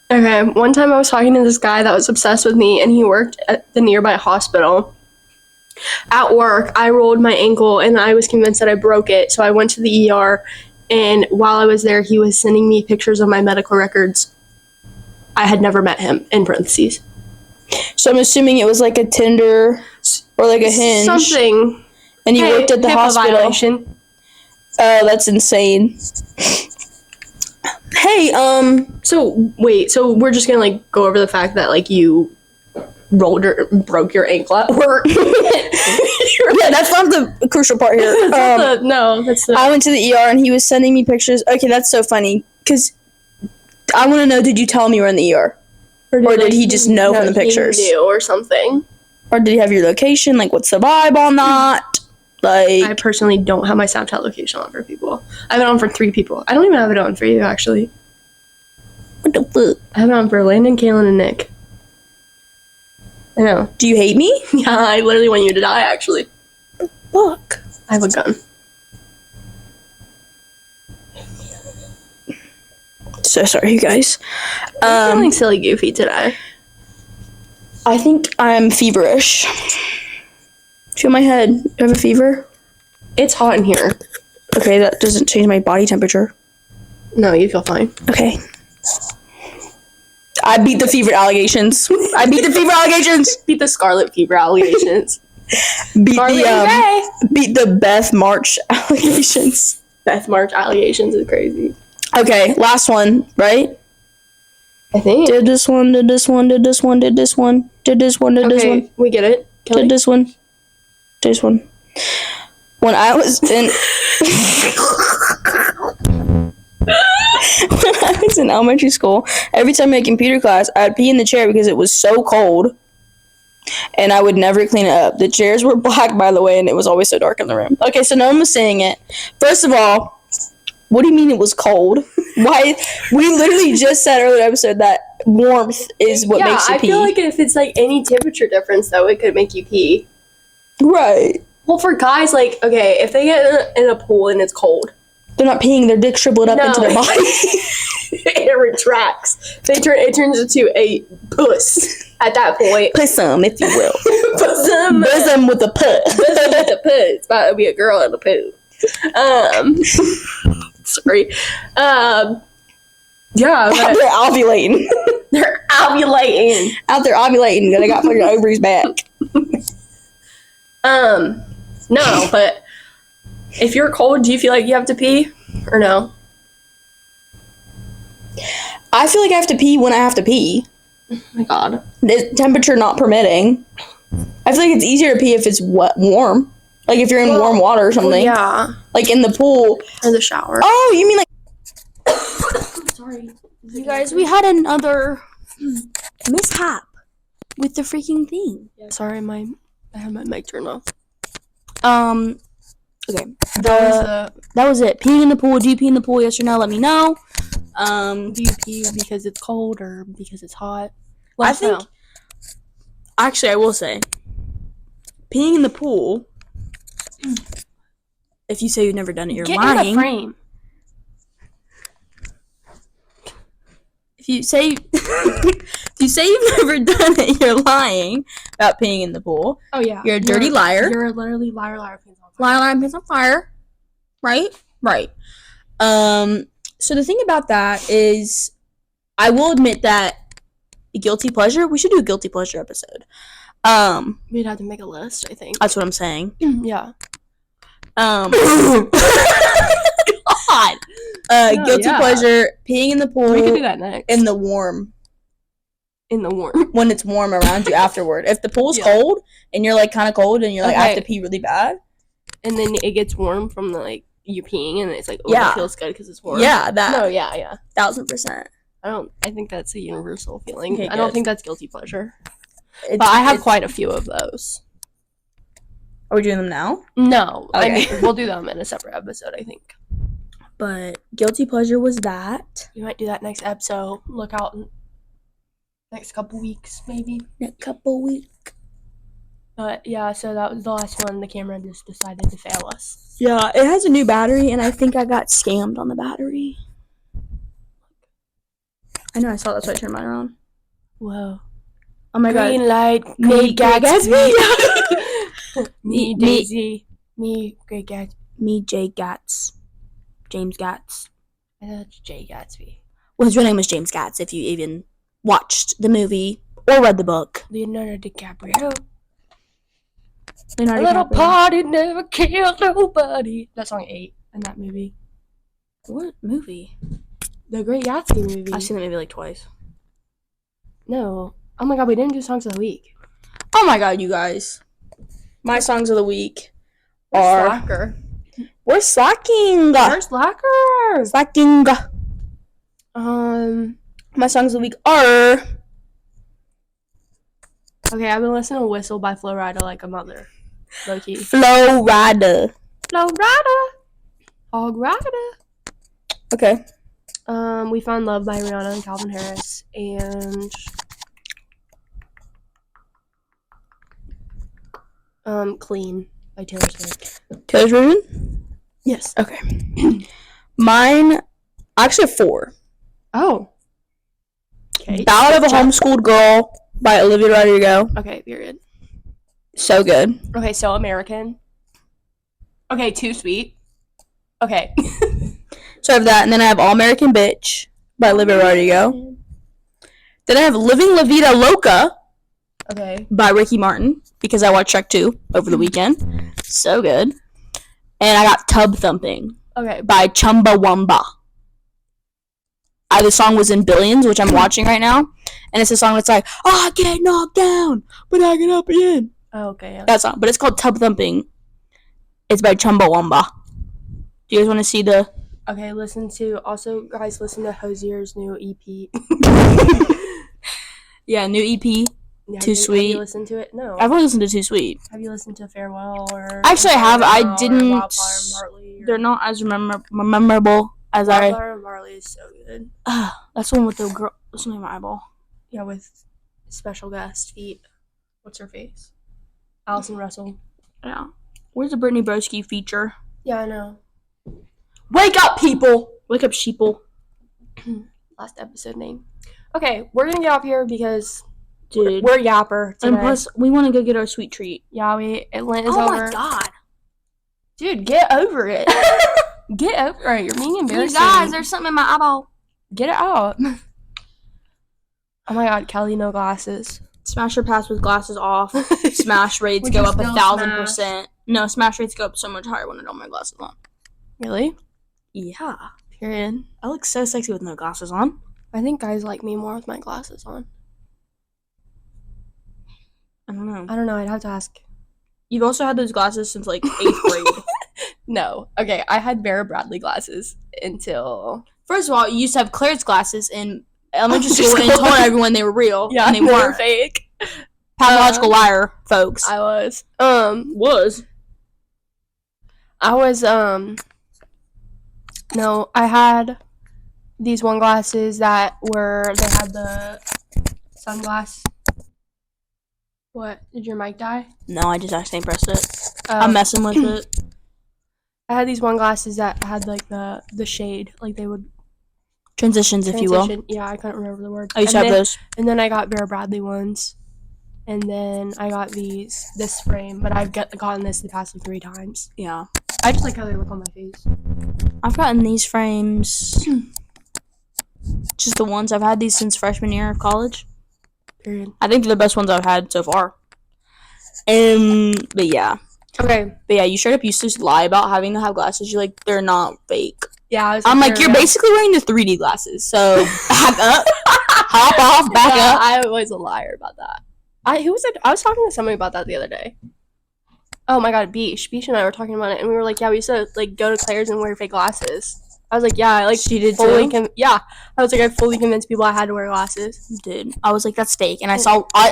Okay, one time I was talking to this guy that was obsessed with me, and he worked at the nearby hospital. At work, I rolled my ankle, and I was convinced that I broke it, so I went to the ER, and while I was there, he was sending me pictures of my medical records. I had never met him, in parentheses. So I'm assuming it was like a Tinder or like a Hinge. Something. And you worked at the hospital. Violation. Oh, that's insane. Hey, So, wait, so we're just gonna, like, go over the fact that, like, you broke your ankle at work? Yeah, that's not the crucial part here. That's not. I went to the ER and he was sending me pictures. Okay, that's so funny. Because I want to know, did you tell him you were in the ER? Or did he just know from the pictures? He knew or something. Or did he have your location? Like, what's the vibe on that? Like, I personally don't have my Snapchat location on for people. I have it on for 3 people. I don't even have it on for you, actually. What the fuck? I have it on for Landon, Kaylin, and Nick. I know. Do you hate me? Yeah, I literally want you to die, actually. Fuck. I have a gun. So sorry, you guys. I'm feeling silly goofy today. I think I'm feverish. Feel my head. Do I have a fever? It's hot in here. Okay, that doesn't change my body temperature. No, you feel fine. Okay. I beat the fever allegations. Beat the scarlet fever allegations. Beat the Beth March allegations. Beth March allegations is crazy. Okay, last one, right? I think. Did this one. Okay, we get it. Kelly? Did this one. When I was in elementary school, every time I had computer class, I'd pee in the chair because it was so cold, and I would never clean it up. The chairs were black, by the way, and it was always so dark in the room. Okay, so no one was saying it. First of all, what do you mean it was cold? Why? We literally just said earlier episode that warmth is what makes you pee. I feel like if it's like any temperature difference, though, it could make you pee. Right. Well, for guys, like, okay, if they get in a pool and it's cold, they're not peeing, their dick shriveled up into their body. It retracts. It turns into a puss at that point. Pussum, if you will. Pussum with a puss. Pussum with a puss. It's about to be a girl in the poo. Sorry. Yeah. They're ovulating. They're ovulating. Out there ovulating. They got fucking ovaries back. No, but if you're cold, do you feel like you have to pee or no? I feel like I have to pee when I have to pee. Oh my god. The temperature not permitting. I feel like it's easier to pee if it's warm. Like if you're in warm water or something. Well, yeah. Like in the pool. Or the shower. Oh, you mean like... Sorry. You guys, we had another mishap with the freaking thing. Yeah, sorry, I had my mic turned off. Okay. That was it. Peeing in the pool. Do you pee in the pool? Yes or no? Let me know. Do you pee because it's cold or because it's hot? I think... Actually, I will say, peeing in the pool, if you say you've never done it, you're lying. Get in the frame. If you say you've never done it, you're lying about peeing in the pool. Oh yeah. You're a dirty liar. You're literally liar, pants on fire. Liar, pants on fire. Right? Right. So the thing about that is, I will admit that a guilty pleasure, we should do a guilty pleasure episode. We'd have to make a list, I think. That's what I'm saying. Yeah. God. Guilty pleasure, peeing in the pool. We could do that next. In the warm. When it's warm around you afterward. If the pool's cold and you're like kind of cold and you're like, I have to pee really bad. And then it gets warm from the like you peeing and it's like, oh, it feels good because it's warm. Yeah, that. No, yeah. 1000%. I think that's a universal feeling. Okay, I don't think that's guilty pleasure. But I have quite a few of those. Are we doing them now? No. Okay. I mean, we'll do them in a separate episode, I think. But guilty pleasure was that. We might do that next episode. Look out in next couple weeks, maybe. Next couple weeks. But yeah, so that was the last one. The camera just decided to fail us. Yeah, it has a new battery, and I think I got scammed on the battery. I know, I saw that, so I turned mine around. Whoa. Oh my god. Green light, Me Gatsby. Me Daisy. Me Great Gatsby. Me Jay Gatz. James Gatz. I thought it was Jay Gatsby. Well, his real name was James Gatz, if you even watched the movie or read the book. Leonardo DiCaprio. A little party never killed nobody. That song 8 in that movie. What movie? The Great Gatsby movie. I've seen that movie like twice. No. Oh my god, we didn't do songs of the week. Oh my god, you guys. My songs of the week are... Slacker. We're slacking. We're slacker. Slacking. My songs of the week are... Okay, I've been listening to Whistle by Flo Rida like a mother. Low key. Flo Rida. Hog Rida. Okay. We Found Love by Rihanna and Calvin Harris. And... Clean by Taylor Swift. Taylor's version? Yes. Okay. Mine, I actually have 4. Oh. Okay. Ballad of a Homeschooled Girl by Olivia Rodrigo. Okay, period. So good. Okay, so American. Okay, Too Sweet. Okay. So I have that, and then I have All American Bitch by Olivia Rodrigo. Then I have Living La Vida Loca. Okay. By Ricky Martin, because I watched Shrek 2 over the weekend. So good. And I got Tub Thumping. Okay. By Chumbawamba. The song was in Billions, which I'm watching right now. And it's a song that's like, I get knocked down, but I get up again. Oh, okay. Yeah. That song. But it's called Tub Thumping. It's by Chumbawamba. Do you guys want to see the... Okay, listen to Hosier's new EP. Yeah, new EP. Yeah, Too Sweet. Have you listened to it? No. I've only listened to Too Sweet. Have you listened to Farewell or... Actually, I have. I didn't... Wildflower and Barley? They're not as memorable as Wildflower and Barley is so good. That's the one with the girl... What's the name of my eyeball? Yeah, with special guest feet. What's her face? Allison Russell. Yeah. Where's the Brittany Broski feature? Yeah, I know. Wake up, people! Wake up, sheeple. Last episode name. Okay, we're gonna get off here because... Dude. We're yapper today. And plus, we want to go get our sweet treat. Yeah, Lent is over. over. Oh my god. Dude, get over it. Get over it. You're being embarrassing. You guys, there's something in my eyeball. Get it out. Oh my god, Kelly, no glasses. Smash or pass with glasses off. Smash rates go up 1,000%. No, smash rates go up so much higher when I don't have my glasses on. Really? Yeah. Period. I look so sexy with no glasses on. I think guys like me more with my glasses on. I don't know. I'd have to ask. You've also had those glasses since like 8th grade. No. Okay, I had Vera Bradley glasses until... First of all, you used to have Claire's glasses in elementary school and told everyone they were real. Yeah, and they weren't. fake. Pathological liar, folks. I was. No, I had these one glasses they had the sunglass. What? Did your mic die? No, I just accidentally pressed it. I'm messing with it. I had these one glasses that had like the shade, like they would transitions, if you will. Yeah, I couldn't remember the word. I used to have those. And then I got Vera Bradley ones, and then I got this frame, but I've gotten this the past like 3 times. Yeah, I just like how they look on my face. I've gotten these frames. Just the ones. I've had these since freshman year of college. Period. I think they're the best ones I've had so far. But yeah. Okay. But yeah, you straight up used to lie about having to have glasses. You're like, they're not fake. Yeah, I'm like, you're basically wearing the 3D glasses. So back up, hop off, back up. I was a liar about that. I was talking to somebody about that the other day. Oh my god, Beesh and I were talking about it, and we were like, yeah, we used to like go to Claire's and wear fake glasses. I was like, yeah, like she did fully too. I was like, I fully convinced people I had to wear glasses. Dude, I was like, that's fake, and I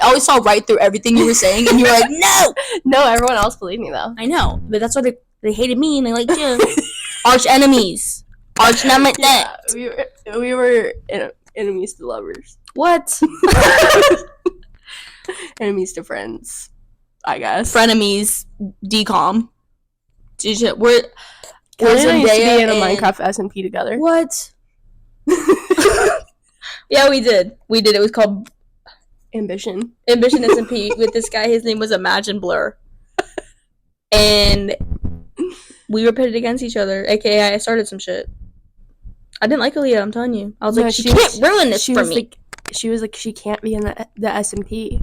always saw right through everything you were saying, and you were like, no, everyone else believed me though. I know, but that's why they hated me and they liked you. Arch enemies, arch nemesis. Yeah, we were enemies to lovers. What? Enemies to friends, I guess. Frenemies, decom. We're going to be in a Minecraft SMP together. What? Yeah, we did. It was called Ambition SMP with this guy. His name was Imagine Blur. And we were pitted against each other, aka I started some shit. I didn't like Aaliyah, I'm telling you. I was like, she can't ruin this for me. She was like, she can't be in the SMP.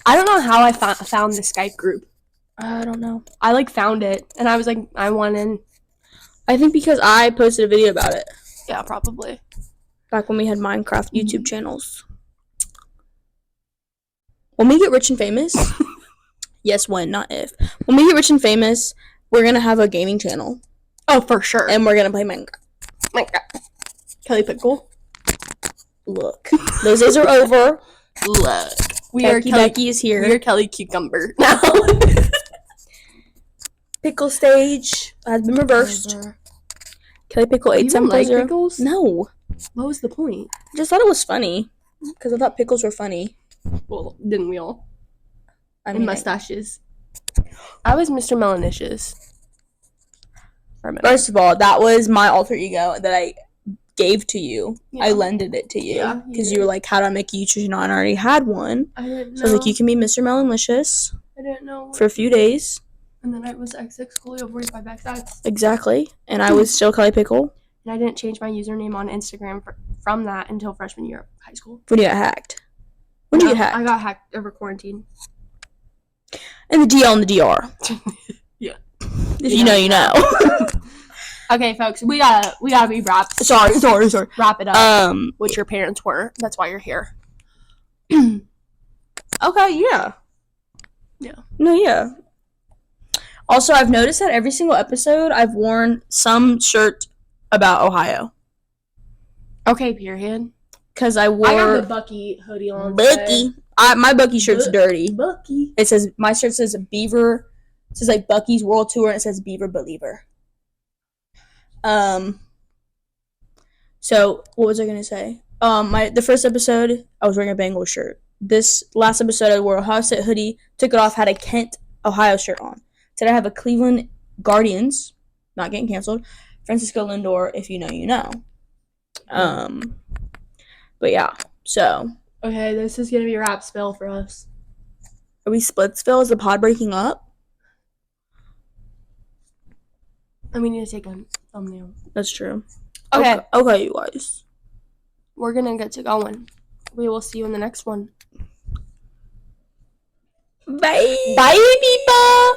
I don't know how I found the Skype group. I don't know. I like found it, and I was like, I want in. I think because I posted a video about it. Yeah, probably. Back when we had Minecraft YouTube channels. When we get rich and famous, yes, when, not if. When we get rich and famous, we're going to have a gaming channel. Oh, for sure. And we're going to play Minecraft. Kelly Pickle. Look. Those days are over. Look. Becky is here. We are Kelly Cucumber now. Pickle stage has been reversed. Kelly Pickle ate some like pickles? No. What was the point? I just thought it was funny. Because I thought pickles were funny. Well, didn't we all? I mean, and mustaches. I was Mr. Melanicious. First of all, that was my alter ego that I gave to you. Yeah. I lended it to you. Yeah, Because you you were did. like, how do I make you choose? And I already had one. I didn't know. So I was like, you can be Mr. Melonlicious I didn't know. for a few days. And then I was XX Coolio 45 XX. Exactly. And I was still Kelly Pickle. And I didn't change my username on Instagram from that until freshman year of high school. When you got hacked. When did you get hacked? I got hacked over quarantine. And the DL and the DR. Yeah. If you know, you know. Okay, folks, we gotta be wrapped. Sorry. Wrap it up. What your parents were. That's why you're here. Okay, yeah. Yeah. No, yeah. Also, I've noticed that every single episode I've worn some shirt about Ohio. Okay, period. Because I wore... I got the Bucky hoodie on Bucky. My Bucky shirt's dirty. Bucky. It says... My shirt says Beaver... It says, like, Bucky's World Tour, and it says Beaver Believer. So, what was I going to say? The first episode, I was wearing a Bengals shirt. This last episode, I wore a Ohio State hoodie, took it off, had a Kent, Ohio shirt on. Today, I have a Cleveland Guardians, not getting canceled, Francisco Lindor, if you know, you know. But yeah, so. Okay, this is going to be a rap spell for us. Are we Splitsville? Is the pod breaking up? And we need to take a thumbnail. That's true. Okay, you guys. we're going to get to going. We will see you in the next one. Bye. Bye, people.